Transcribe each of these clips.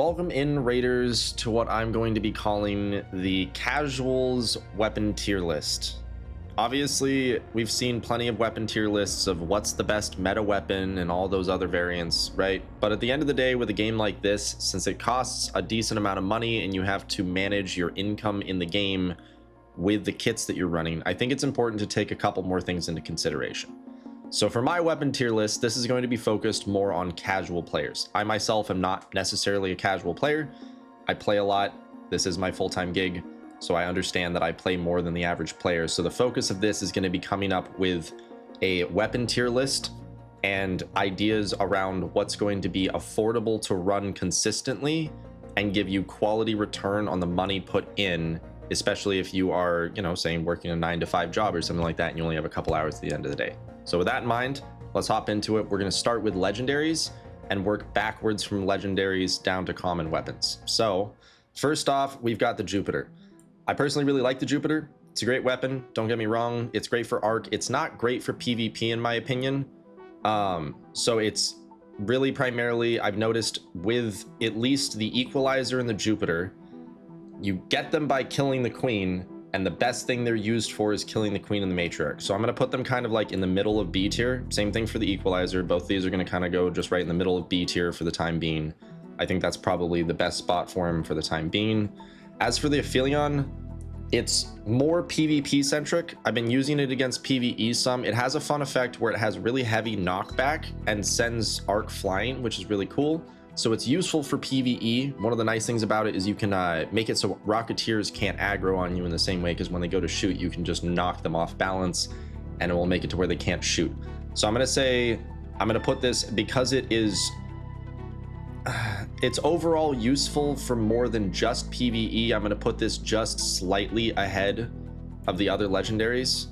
Welcome in, Raiders, to what I'm going to be calling the Casuals weapon tier list. Obviously, we've seen plenty of weapon tier lists of what's the best meta weapon and all those other variants, right? But at the end of the day, with a game like this, since it costs a decent amount of money and you have to manage your income in the game with the kits that you're running, I think it's important to take a couple more things into consideration. So for my weapon tier list, this is going to be focused more on casual players. I myself am not necessarily a casual player. I play a lot. This is my full-time gig, so I understand that I play more than the average player. So the focus of this is going to be coming up with a weapon tier list and ideas around what's going to be affordable to run consistently and give you quality return on the money put in, especially if you are, saying working a 9-to-5 job or something like that and you only have a couple hours at the end of the day. So with that in mind, let's hop into it. We're going to start with legendaries and work backwards from legendaries down to common weapons. So first off, we've got the Jupiter. I personally really like the Jupiter. It's a great weapon. Don't get me wrong. It's great for arc. It's not great for PvP in my opinion. So it's really primarily, I've noticed with at least the Equalizer and the Jupiter, you get them by killing the Queen, and the best thing they're used for is killing the Queen and the Matriarch. So I'm going to put them kind of like in the middle of B tier. Same thing for the Equalizer. Both these are going to kind of go just right in the middle of B tier for the time being. I think that's probably the best spot for him for the time being. As for the Aphelion, it's more PvP centric. I've been using it against PvE some. It has a fun effect where it has really heavy knockback and sends arc flying, which is really cool. So it's useful for PvE. One of the nice things about it is you can make it so Rocketeers can't aggro on you in the same way, because when they go to shoot, you can just knock them off balance and it will make it to where they can't shoot. So I'm going to put this, because it is, it's overall useful for more than just PvE. I'm going to put this just slightly ahead of the other legendaries.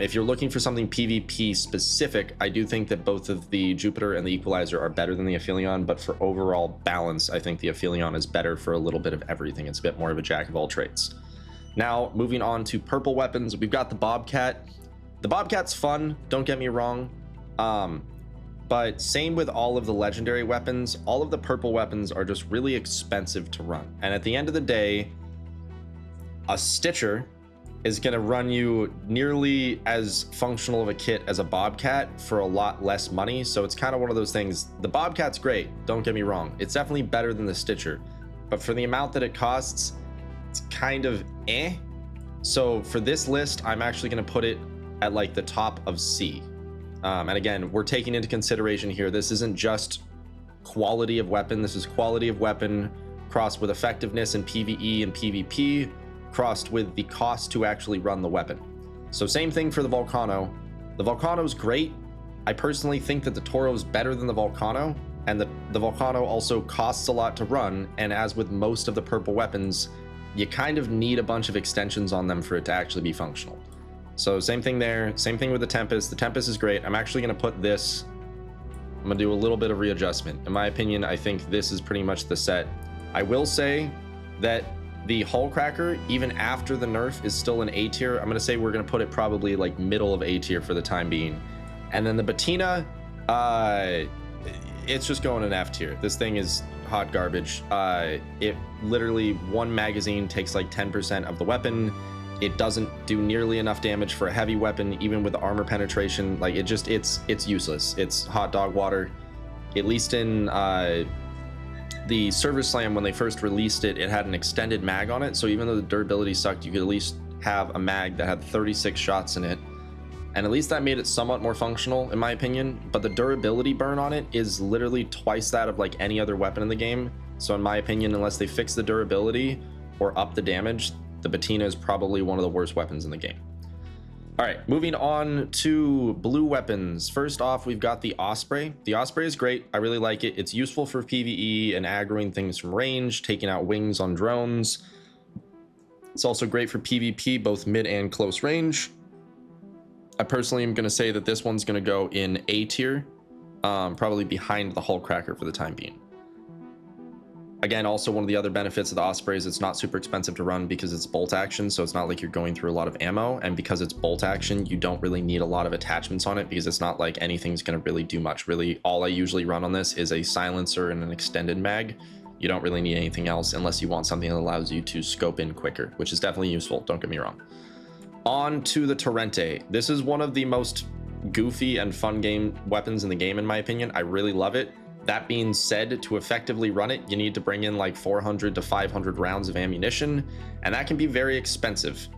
If you're looking for something PvP specific, I do think that both of the Jupiter and the Equalizer are better than the Aphelion, but for overall balance, I think the Aphelion is better for a little bit of everything. It's a bit more of a jack of all trades. Now, moving on to purple weapons, we've got the Bobcat. The Bobcat's fun, don't get me wrong, but same with all of the legendary weapons. All of the purple weapons are just really expensive to run. And at the end of the day, a Stitcher is going to run you nearly as functional of a kit as a Bobcat for a lot less money. So it's kind of one of those things. The Bobcat's great, don't get me wrong. It's definitely better than the Stitcher, but for the amount that it costs, it's kind of eh. So for this list, I'm actually going to put it at like the top of C. And again, we're taking into consideration here, this isn't just quality of weapon. This is quality of weapon crossed with effectiveness in PvE and PvP, crossed with the cost to actually run the weapon. So same thing for the Volcano. The Volcano's great. I personally think that the Toro is better than the Volcano, and the Volcano also costs a lot to run, and as with most of the purple weapons, you kind of need a bunch of extensions on them for it to actually be functional. So same thing there. Same thing with the Tempest. The Tempest is great. I'm actually going to put this, I'm going to do a little bit of readjustment. In my opinion, I think this is pretty much the set. I will say that the Hullcracker, even after the nerf, is still an A tier. I'm going to say we're going to put it probably like middle of A tier for the time being. And then the Bettina, it's just going in F tier. This thing is hot garbage. It literally, one magazine takes like 10% of the weapon. It doesn't do nearly enough damage for a heavy weapon, even with the armor penetration. Like it's useless. It's hot dog water. At least in the Server Slam, when they first released it, it had an extended mag on it. So even though the durability sucked, you could at least have a mag that had 36 shots in it. And at least that made it somewhat more functional, in my opinion. But the durability burn on it is literally twice that of like any other weapon in the game. So in my opinion, unless they fix the durability or up the damage, the Bettina is probably one of the worst weapons in the game. All right, moving on to blue weapons. First off, we've got the Osprey. The Osprey is great. I really like it. It's useful for PvE and aggroing things from range, taking out wings on drones. It's also great for PvP, both mid and close range. I personally am going to say that this one's going to go in A tier, probably behind the Hullcracker for the time being. Again, also one of the other benefits of the Osprey is it's not super expensive to run because it's bolt action, so it's not like you're going through a lot of ammo, and because it's bolt action, you don't really need a lot of attachments on it because it's not like anything's going to really do much. Really, all I usually run on this is a silencer and an extended mag, You don't really need anything else unless you want something that allows you to scope in quicker, which is definitely useful, don't get me wrong. On to the Torrente. This is one of the most goofy and fun weapons in the game, in my opinion. I really love it. That being said, to effectively run it, you need to bring in like 400 to 500 rounds of ammunition, and that can be very expensive.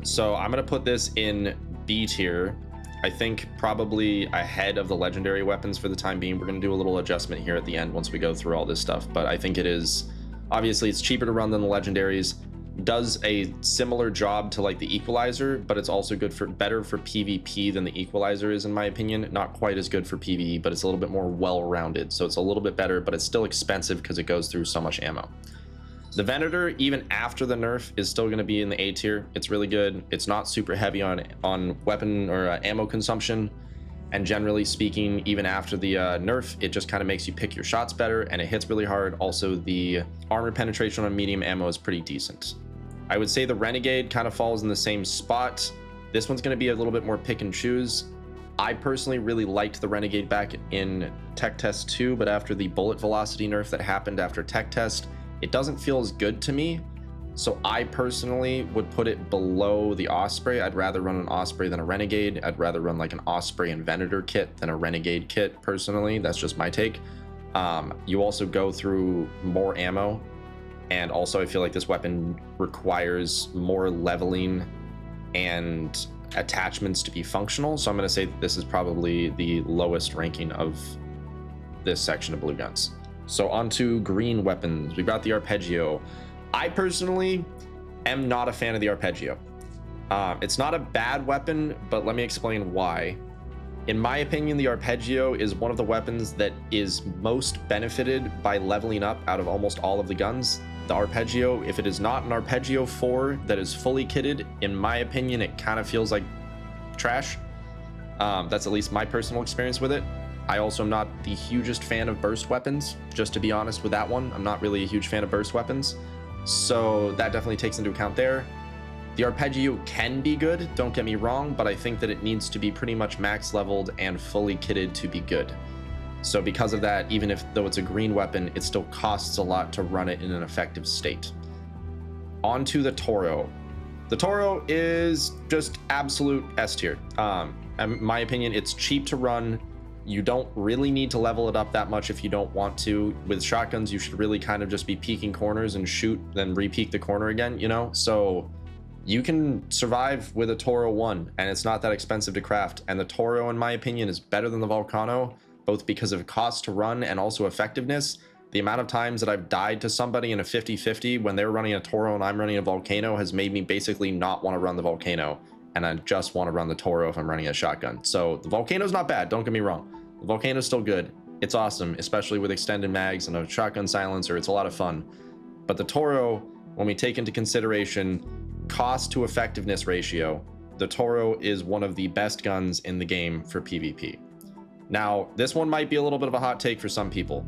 So I'm going to put this in B tier. I think probably ahead of the legendary weapons for the time being. We're going to do a little adjustment here at the end once we go through all this stuff, but I think it is, obviously it's cheaper to run than the legendaries, does a similar job to like the equalizer, but it's also better for PvP than the equalizer is, in my opinion. Not quite as good for PvE, but it's a little bit more well-rounded, so it's a little bit better, but it's still expensive because it goes through so much ammo. The Venator, even after the nerf, is still going to be in the A tier. It's really good. It's not super heavy on weapon or ammo consumption, and generally speaking, even after the nerf, it just kind of makes you pick your shots better, and it hits really hard. Also, the armor penetration on medium ammo is pretty decent. I would say the Renegade kind of falls in the same spot. This one's going to be a little bit more pick and choose. I personally really liked the Renegade back in Tech Test 2, but after the bullet velocity nerf that happened after Tech Test, it doesn't feel as good to me. So I personally would put it below the Osprey. I'd rather run an Osprey than a Renegade. I'd rather run like an Osprey and Venator kit than a Renegade kit, personally. That's just my take. You also go through more ammo, and also I feel like this weapon requires more leveling and attachments to be functional. So I'm going to say that this is probably the lowest ranking of this section of blue guns. So on to green weapons. We've got the Arpeggio. I personally am not a fan of the Arpeggio. It's not a bad weapon, but let me explain why. In my opinion, the Arpeggio is one of the weapons that is most benefited by leveling up out of almost all of the guns. The Arpeggio, if it is not an Arpeggio 4 that is fully kitted, in my opinion, it kind of feels like trash. That's at least my personal experience with it. I also am not the hugest fan of burst weapons, just to be honest with that one. I'm not really a huge fan of burst weapons. So that definitely takes into account there. The Arpeggio can be good, don't get me wrong, but I think that it needs to be pretty much max leveled and fully kitted to be good. So because of that, even though it's a green weapon, it still costs a lot to run it in an effective state. On to the Toro. The Toro is just absolute S tier. In my opinion, it's cheap to run. You don't really need to level it up that much if you don't want to. With shotguns, you should really kind of just be peeking corners and shoot, then re-peek the corner again, you know? So you can survive with a Toro 1, and it's not that expensive to craft. And the Toro, in my opinion, is better than the Volcano, both because of cost to run and also effectiveness. The amount of times that I've died to somebody in a 50-50 when they're running a Toro and I'm running a Volcano has made me basically not want to run the Volcano, and I just want to run the Toro if I'm running a shotgun. So the Volcano's not bad, don't get me wrong. The Volcano's still good. It's awesome, especially with extended mags and a shotgun silencer. It's a lot of fun. But the Toro, when we take into consideration cost to effectiveness ratio, the Toro is one of the best guns in the game for PvP. Now, this one might be a little bit of a hot take for some people,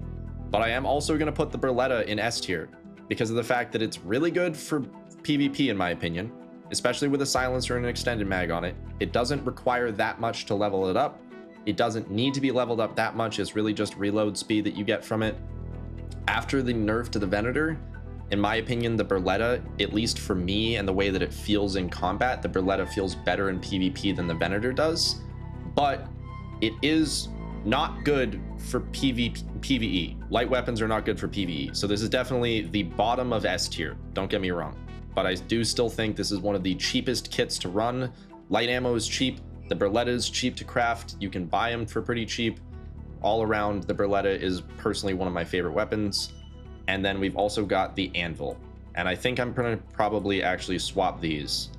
but I am also going to put the Beretta in S tier because of the fact that it's really good for PvP, in my opinion, especially with a silencer and an extended mag on it. It doesn't require that much to level it up. It doesn't need to be leveled up that much. It's really just reload speed that you get from it. After the nerf to the Venator, in my opinion, the Beretta, at least for me and the way that it feels in combat, the Beretta feels better in PvP than the Venator does. But it is not good for PvE. Light weapons are not good for PvE. So this is definitely the bottom of S tier. Don't get me wrong. But I do still think this is one of the cheapest kits to run. Light ammo is cheap. The Beretta is cheap to craft. You can buy them for pretty cheap. All around, the Beretta is personally one of my favorite weapons. And then we've also got the Anvil. And I think I'm going to probably actually swap these.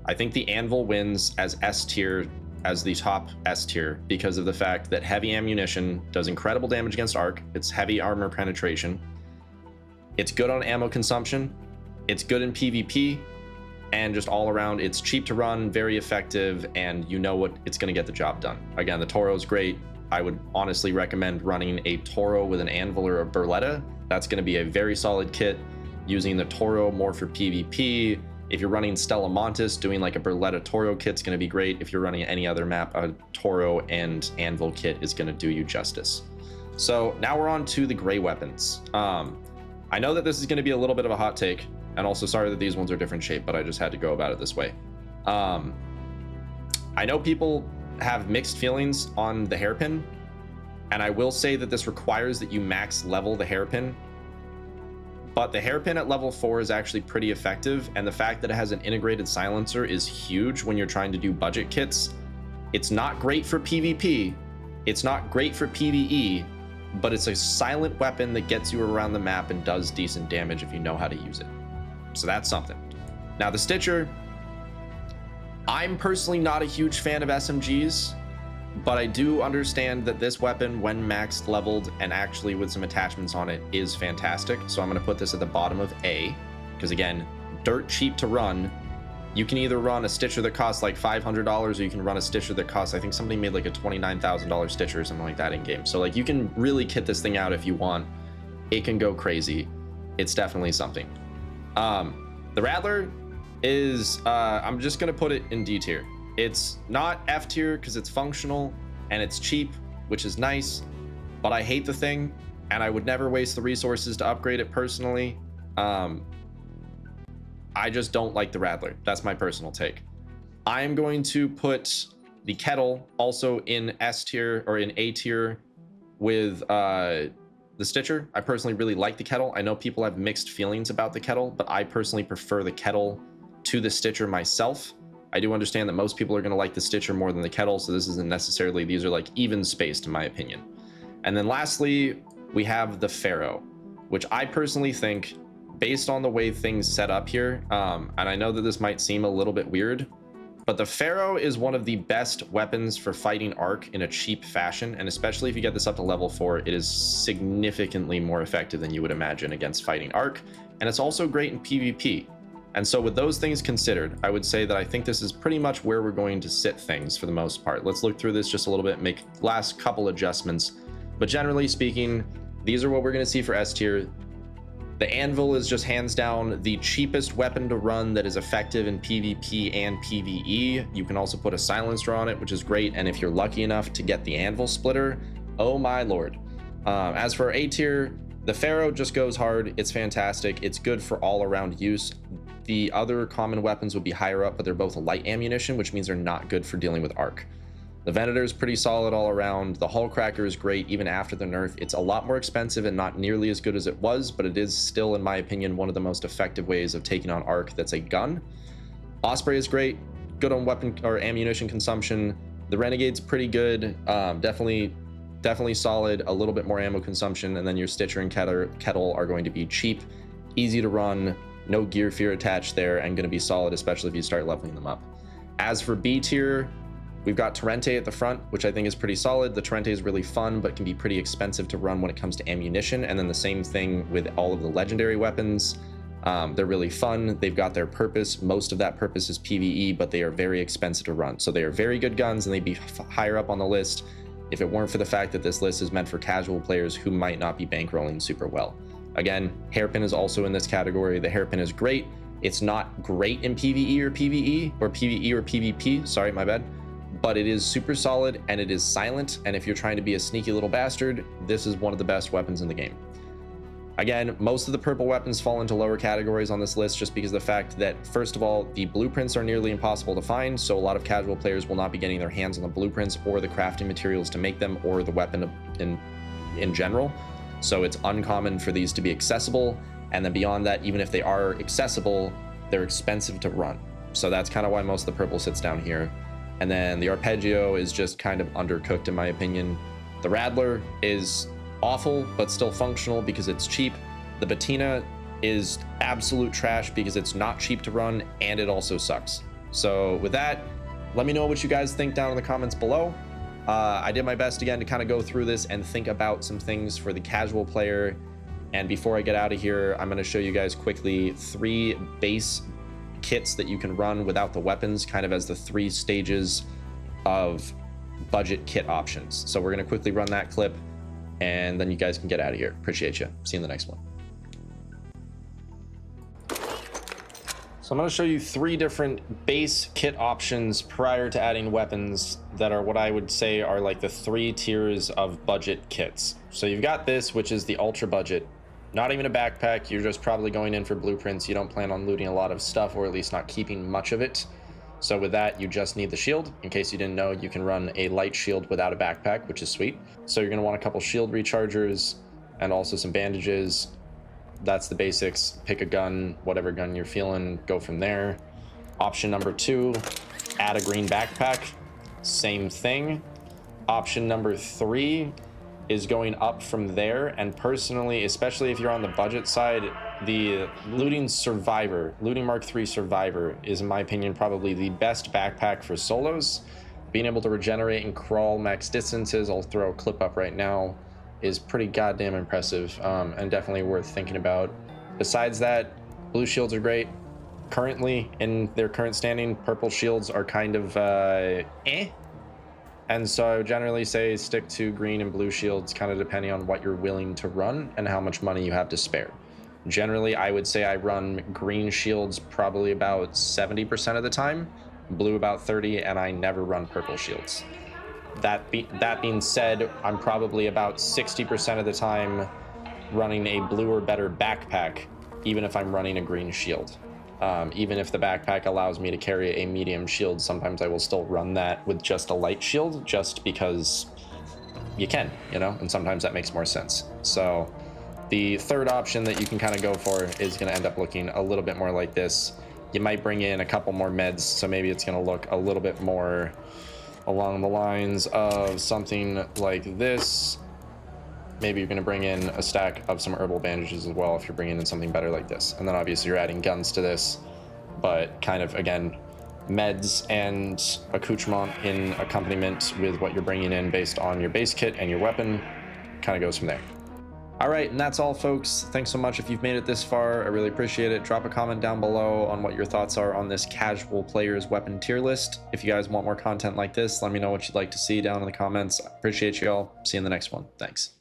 I think the Anvil wins as S tier, as the top S tier, because of the fact that heavy ammunition does incredible damage against arc. It's heavy armor penetration. It's good on ammo consumption. It's good in PvP. And just all around, it's cheap to run, very effective, and you know what, it's going to get the job done. Again, the Toro is great. I would honestly recommend running a Toro with an Anvil or a Beretta. That's going to be a very solid kit. Using the Toro more for PvP. If you're running Stella Montis, doing like a Beretta Toro kit's going to be great. If you're running any other map, a Toro and Anvil kit is going to do you justice. So now we're on to the gray weapons. I know that this is going to be a little bit of a hot take, and also sorry that these ones are different shape, but I just had to go about it this way. I know people have mixed feelings on the hairpin, and I will say that this requires that you max level the hairpin, but the hairpin at level 4 is actually pretty effective, and the fact that it has an integrated silencer is huge when you're trying to do budget kits. It's not great for PvP, it's not great for PvE, but it's a silent weapon that gets you around the map and does decent damage if you know how to use it. So that's something. Now the Stitcher, I'm personally not a huge fan of SMGs, but I do understand that this weapon, when maxed leveled and actually with some attachments on it, is fantastic. So I'm going to put this at the bottom of A, because again, dirt cheap to run. You can either run a Stitcher that costs like $500, or you can run a Stitcher that costs, I think somebody made like a $29,000 Stitcher or something like that in game. So like you can really kit this thing out if you want. It can go crazy. It's definitely something. The Rattler is, I'm just going to put it in D tier. It's not F tier because it's functional and it's cheap, which is nice, but I hate the thing and I would never waste the resources to upgrade it personally. I just don't like the Rattler. That's my personal take. I am going to put the Kettle also in S tier or in A tier with the Stitcher. I personally really like the Kettle. I know people have mixed feelings about the Kettle, but I personally prefer the Kettle to the Stitcher myself. I do understand that most people are going to like the Stitcher more than the Kettle, so this isn't necessarily, these are like even spaced in my opinion. And then lastly, we have the Pharaoh, which I personally think, based on the way things set up here, and I know that this might seem a little bit weird, but the Pharaoh is one of the best weapons for fighting Arc in a cheap fashion, and especially if you get this up to level 4, it is significantly more effective than you would imagine against fighting Arc, and it's also great in PvP. And so with those things considered, I would say that I think this is pretty much where we're going to sit things for the most part. Let's look through this just a little bit, make last couple adjustments. But generally speaking, these are what we're going to see for S tier. The Anvil is just hands down the cheapest weapon to run that is effective in PvP and PvE. You can also put a silencer on it, which is great. And if you're lucky enough to get the Anvil splitter, oh my lord. As for A tier, the Pharaoh just goes hard. It's fantastic. It's good for all around use. The other common weapons would be higher up, but they're both light ammunition, which means they're not good for dealing with Arc. The Venator is pretty solid all around. The Hullcracker is great even after the nerf. It's a lot more expensive and not nearly as good as it was, but it is still, in my opinion, one of the most effective ways of taking on Arc that's a gun. Osprey is great, good on weapon or ammunition consumption. The Renegade's pretty good, definitely solid, a little bit more ammo consumption, and then your Stitcher and Kettle are going to be cheap, easy to run, no gear fear attached there, and going to be solid, especially if you start leveling them up. As for B tier, we've got Torrente at the front, which I think is pretty solid. The Torrente is really fun, but can be pretty expensive to run when it comes to ammunition. And then the same thing with all of the legendary weapons. They're really fun. They've got their purpose. Most of that purpose is PvE, but they are very expensive to run. So they are very good guns, and they'd be higher up on the list if it weren't for the fact that this list is meant for casual players who might not be bankrolling super well. Again, Hairpin is also in this category. The Hairpin is great. It's not great in PvE or PvE, or PvE or PvP, sorry, my bad, but it is super solid and it is silent, and if you're trying to be a sneaky little bastard, this is one of the best weapons in the game. Again, most of the purple weapons fall into lower categories on this list just because of the fact that, first of all, the blueprints are nearly impossible to find, so a lot of casual players will not be getting their hands on the blueprints or the crafting materials to make them, or the weapon in general. So it's uncommon for these to be accessible, and then beyond that, even if they are accessible, they're expensive to run. So that's kind of why most of the purple sits down here. And then the Arpeggio is just kind of undercooked in my opinion. The Rattler is awful, but still functional because it's cheap. The Bettina is absolute trash because it's not cheap to run, and it also sucks. So with that, let me know what you guys think down in the comments below. I did my best again to kind of go through this and think about some things for the casual player. And before I get out of here, I'm going to show you guys quickly 3 base kits that you can run without the weapons, kind of as the 3 stages of budget kit options. So we're going to quickly run that clip, and then you guys can get out of here. Appreciate you. See you in the next one. So I'm going to show you 3 different base kit options prior to adding weapons that are what I would say are like the 3 tiers of budget kits. So you've got this, which is the ultra budget. Not even a backpack. You're just probably going in for blueprints. You don't plan on looting a lot of stuff, or at least not keeping much of it. So with that, you just need the shield. In case you didn't know, you can run a light shield without a backpack, which is sweet. So you're going to want a couple shield rechargers and also some bandages. That's the basics. Pick a gun, whatever gun you're feeling, go from there. Option number 2, add a green backpack. Same thing. Option number 3 is going up from there, and personally, especially if you're on the budget side, the looting Mark III Survivor is, in my opinion, probably the best backpack for solos. Being able to regenerate and crawl max distances, I'll throw a clip up right now, is pretty goddamn impressive, and definitely worth thinking about. Besides that, blue shields are great. Currently, in their current standing, purple shields are kind of and so I would generally say stick to green and blue shields, kind of depending on what you're willing to run and how much money you have to spare. Generally, I would say I run green shields probably about 70% of the time, blue about 30%, and I never run purple shields. That being said, I'm probably about 60% of the time running a blue or better backpack, even if I'm running a green shield. Even if the backpack allows me to carry a medium shield, sometimes I will still run that with just a light shield, just because you can, you know, and sometimes that makes more sense. So the third option that you can kind of go for is going to end up looking a little bit more like this. You might bring in a couple more meds, so maybe it's going to look a little bit more along the lines of something like this. Maybe you're going to bring in a stack of some herbal bandages as well if you're bringing in something better like this. And then obviously you're adding guns to this, but kind of, again, meds and accoutrement in accompaniment with what you're bringing in based on your base kit and your weapon kind of goes from there. All right, and that's all, folks. Thanks so much if you've made it this far. I really appreciate it. Drop a comment down below on what your thoughts are on this casual player's weapon tier list. If you guys want more content like this, let me know what you'd like to see down in the comments. I appreciate you all. See you in the next one. Thanks.